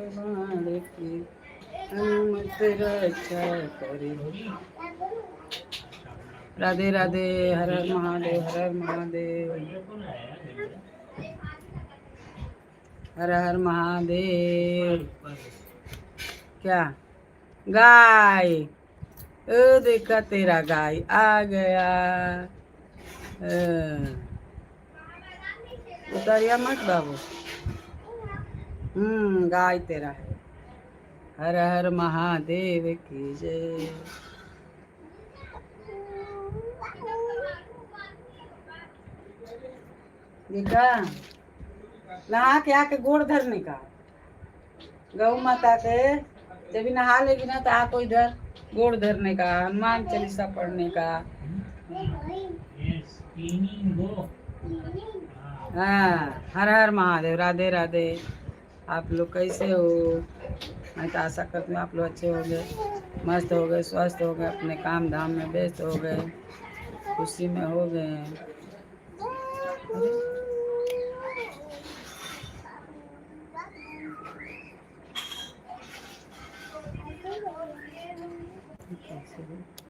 बाण की हनुमत रक्षा करे। राधे राधे, हर हर महादेव, हर हर महादेव, हर हर महादेव। क्या गाय? ओ देखा तेरा गाय आ गया। उतारिया मत बाबू। गाय तेरा है। हर हर महादेव की जय। देखा, नहा के आके गोड़ धरने का। गौ माता के जब भी नहा लेगी ना तो आपको इधर गोड़ धरने का, हनुमान चालीसा पढ़ने का। हाँ, हर हर महादेव। राधे राधे। आप लोग कैसे हो? मैं तो आशा करती हूँ आप लोग अच्छे हो गए, मस्त हो गए, स्वस्थ हो गए, अपने काम धाम में व्यस्त हो गए, खुशी में हो गए।